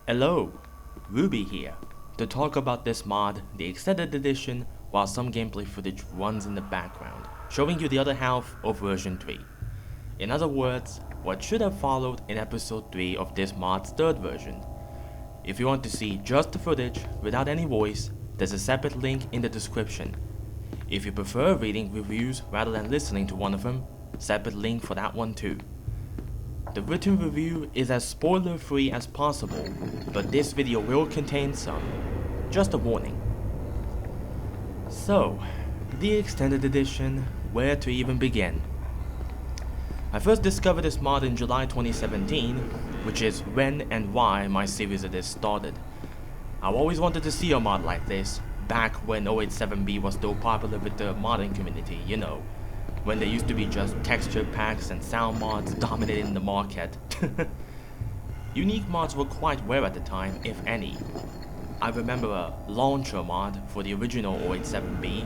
Hello, Ruby here, to talk about this mod, the extended edition, while some gameplay footage runs in the background, showing you the other half of version 3. In other words, what should have followed in episode 3 of this mod's third version. If you want to see just the footage, without any voice, there's a separate link in the description. If you prefer reading reviews rather than listening to one of them, separate link for that one too. The written review is as spoiler-free as possible, but this video will contain some. Just a warning. So, the extended edition, where to even begin? I first discovered this mod in July 2017, which is when and why my series of this started. I've always wanted to see a mod like this, back when 087B was still popular with the modding community, you know. When there used to be just texture packs and sound mods dominating the market. Unique mods were quite rare at the time, if any. I remember a launcher mod for the original 087B,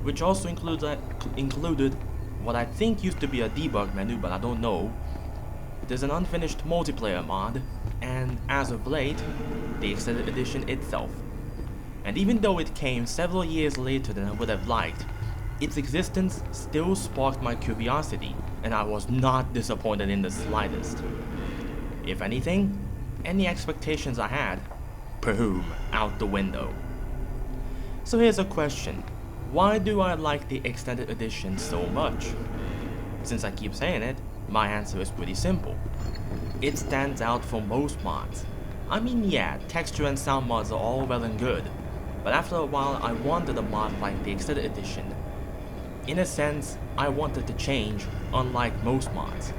which also included what I think used to be a debug menu, but I don't know. There's an unfinished multiplayer mod, and as of late, the extended edition itself. And even though it came several years later than I would have liked, its existence still sparked my curiosity, and I was not disappointed in the slightest. If anything, any expectations I had, boom, out the window. So here's a question. Why do I like the extended edition so much? Since I keep saying it, my answer is pretty simple. It stands out from most mods. I mean, yeah, texture and sound mods are all well and good, but after a while I wanted a mod like the extended edition. In a sense, I wanted to change, unlike most mods.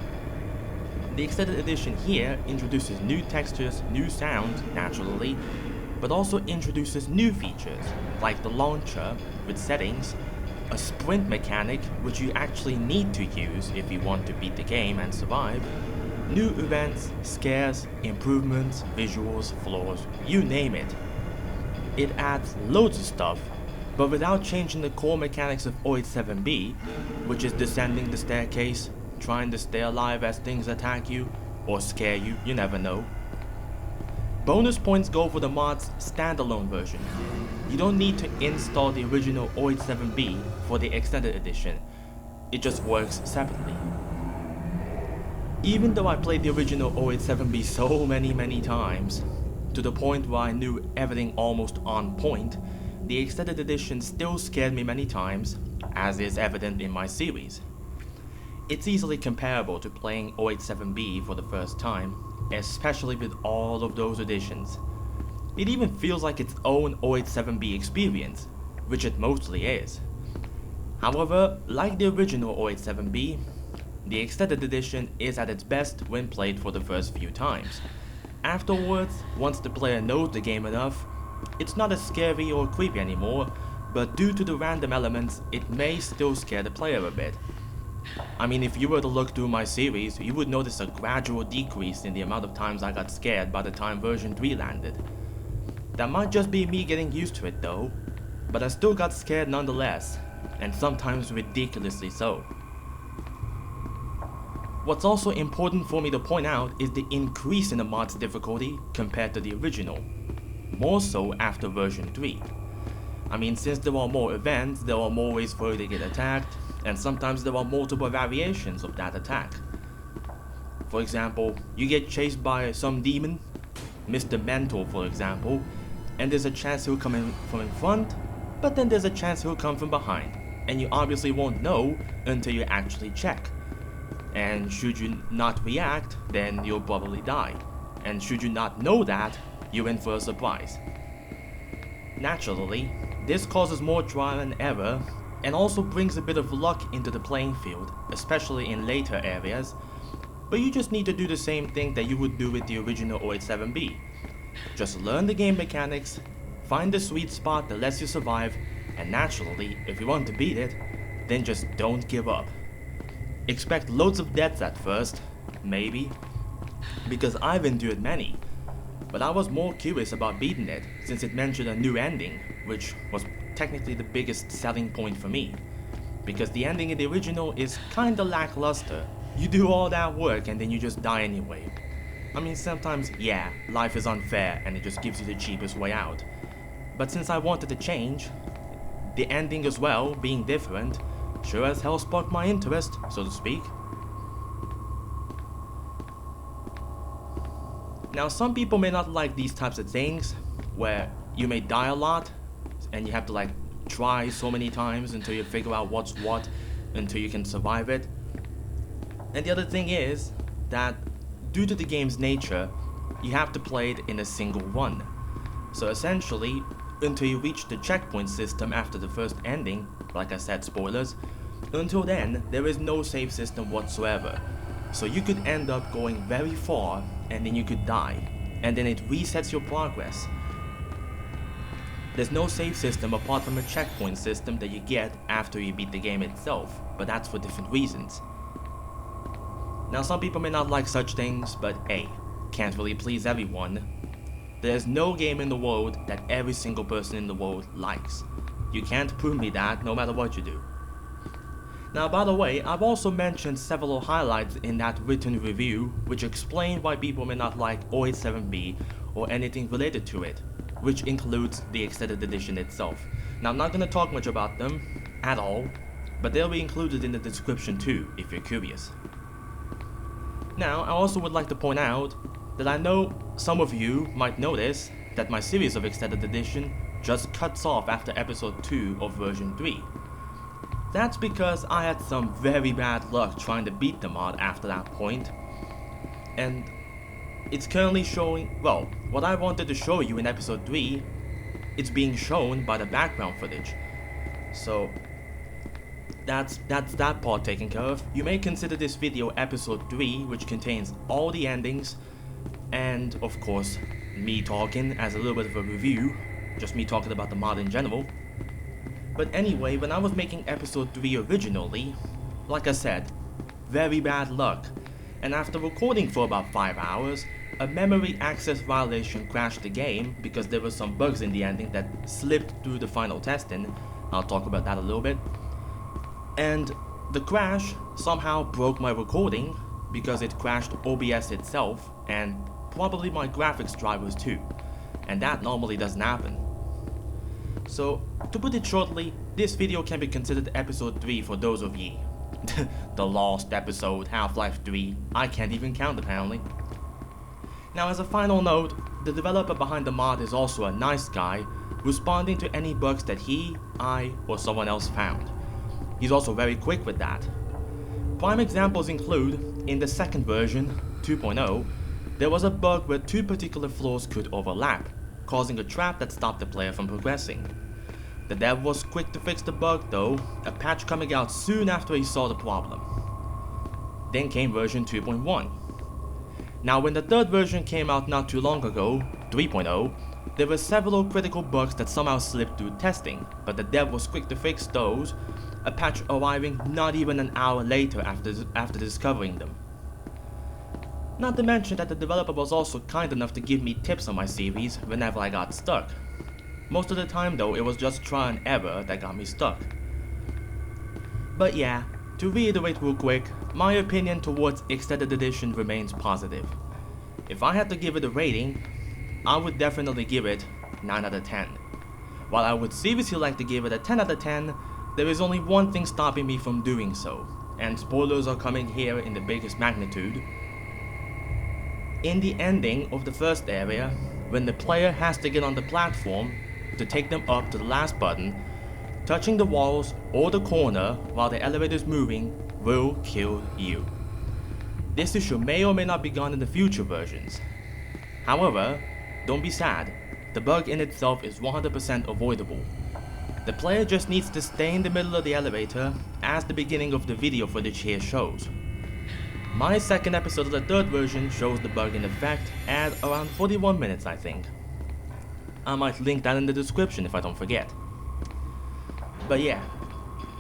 The extended edition here introduces new textures, new sounds, naturally, but also introduces new features, like the launcher with settings, a sprint mechanic which you actually need to use if you want to beat the game and survive, new events, scares, improvements, visuals, flaws, you name it. It adds loads of stuff, but without changing the core mechanics of 087B, which is descending the staircase, trying to stay alive as things attack you, or scare you, you never know. Bonus points go for the mod's standalone version. You don't need to install the original 087B for the extended edition, it just works separately. Even though I played the original 087B so many times, to the point where I knew everything almost on point, the extended edition still scared me many times, as is evident in my series. It's easily comparable to playing 087B for the first time, especially with all of those additions. It even feels like its own 087B experience, which it mostly is. However, like the original 087B, the extended edition is at its best when played for the first few times. Afterwards, once the player knows the game enough, it's not as scary or creepy anymore, but due to the random elements, it may still scare the player a bit. I mean, if you were to look through my series, you would notice a gradual decrease in the amount of times I got scared by the time version 3 landed. That might just be me getting used to it though, but I still got scared nonetheless, and sometimes ridiculously so. What's also important for me to point out is the increase in the mod's difficulty compared to the original. More so after version 3. I mean, since there are more events, there are more ways for you to get attacked, and sometimes there are multiple variations of that attack. For example, you get chased by some demon, Mr. Mentor for example, and there's a chance he'll come in from in front, but then there's a chance he'll come from behind, and you obviously won't know until you actually check. And should you not react, then you'll probably die, and should you not know that, you're in for a surprise. Naturally, this causes more trial and error, and also brings a bit of luck into the playing field, especially in later areas, but you just need to do the same thing that you would do with the original 087B. Just learn the game mechanics, find the sweet spot that lets you survive, and naturally, if you want to beat it, then just don't give up. Expect loads of deaths at first, maybe, because I've endured many. But I was more curious about beating it, since it mentioned a new ending, which was technically the biggest selling point for me. Because the ending in the original is kinda lackluster. You do all that work and then you just die anyway. I mean, sometimes, yeah, life is unfair and it just gives you the cheapest way out. But since I wanted to change, the ending as well, being different, sure as hell sparked my interest, so to speak. Now, some people may not like these types of things, where you may die a lot, and you have to like try so many times until you figure out what's what, until you can survive it. And the other thing is that due to the game's nature, you have to play it in a single run. So essentially, until you reach the checkpoint system after the first ending, like I said, spoilers, until then, there is no save system whatsoever. So you could end up going very far, and then you could die, and then it resets your progress. There's no save system apart from a checkpoint system that you get after you beat the game itself, but that's for different reasons. Now, some people may not like such things, but hey, can't really please everyone. There's no game in the world that every single person in the world likes. You can't prove me that no matter what you do. Now, by the way, I've also mentioned several highlights in that written review which explain why people may not like 087B or anything related to it, which includes the extended edition itself. Now, I'm not going to talk much about them at all, but they'll be included in the description too, if you're curious. Now, I also would like to point out that I know some of you might notice that my series of extended edition just cuts off after episode 2 of version 3. That's because I had some very bad luck trying to beat the mod after that point, and it's currently showing, well, what I wanted to show you in episode 3, it's being shown by the background footage. So that's that part taken care of. You may consider this video episode 3, which contains all the endings, and of course me talking as a little bit of a review, just me talking about the mod in general. But anyway, when I was making episode 3 originally, like I said, very bad luck, and after recording for about 5 hours, a memory access violation crashed the game because there were some bugs in the ending that slipped through the final testing. I'll talk about that a little bit. And the crash somehow broke my recording because it crashed OBS itself and probably my graphics drivers too, and that normally doesn't happen. So, to put it shortly, this video can be considered episode 3 for those of ye. The lost episode, Half-Life 3, I can't even count apparently. Now, as a final note, the developer behind the mod is also a nice guy, responding to any bugs that he, I, or someone else found. He's also very quick with that. Prime examples include, in the second version, 2.0, there was a bug where two particular floors could overlap, causing a trap that stopped the player from progressing. The dev was quick to fix the bug though, a patch coming out soon after he saw the problem. Then came version 2.1. Now when the third version came out not too long ago, 3.0, there were several critical bugs that somehow slipped through testing, but the dev was quick to fix those, a patch arriving not even an hour later after discovering them. Not to mention that the developer was also kind enough to give me tips on my series whenever I got stuck. Most of the time though, it was just trial and error that got me stuck. But yeah, to reiterate real quick, my opinion towards Extended Edition remains positive. If I had to give it a rating, I would definitely give it 9 out of 10. While I would seriously like to give it a 10 out of 10, there is only one thing stopping me from doing so, and spoilers are coming here in the biggest magnitude. In the ending of the first area, when the player has to get on the platform to take them up to the last button, touching the walls or the corner while the elevator is moving will kill you. This issue may or may not be gone in the future versions. However, don't be sad, the bug in itself is 100% avoidable. The player just needs to stay in the middle of the elevator as the beginning of the video footage here shows. My second episode of the third version shows the bug in effect at around 41 minutes I think. I might link that in the description if I don't forget. But yeah,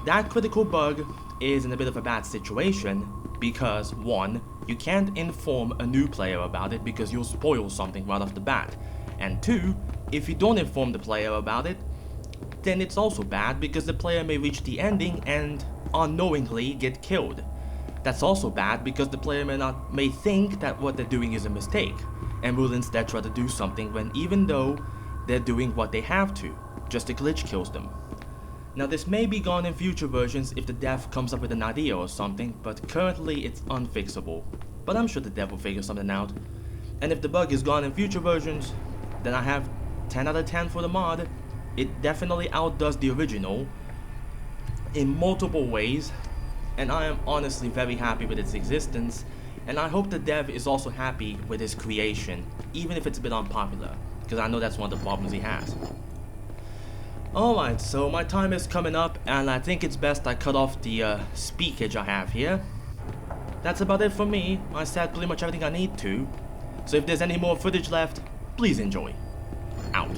that critical bug is in a bit of a bad situation because 1, you can't inform a new player about it because you'll spoil something right off the bat, and 2, if you don't inform the player about it, then it's also bad because the player may reach the ending and unknowingly get killed. That's also bad because the player may think that what they're doing is a mistake, and will instead try to do something when even though they're doing what they have to, just a glitch kills them. Now this may be gone in future versions if the dev comes up with an idea or something, but currently it's unfixable. But I'm sure the dev will figure something out. And if the bug is gone in future versions, then I have 10 out of 10 for the mod. It definitely outdoes the original in multiple ways, and I am honestly very happy with its existence, and I hope the dev is also happy with his creation, even if it's a bit unpopular, because I know that's one of the problems he has. Alright, so my time is coming up, and I think it's best I cut off the speakage I have here. That's about it for me. I said pretty much everything I need to, so if there's any more footage left, please enjoy. Out.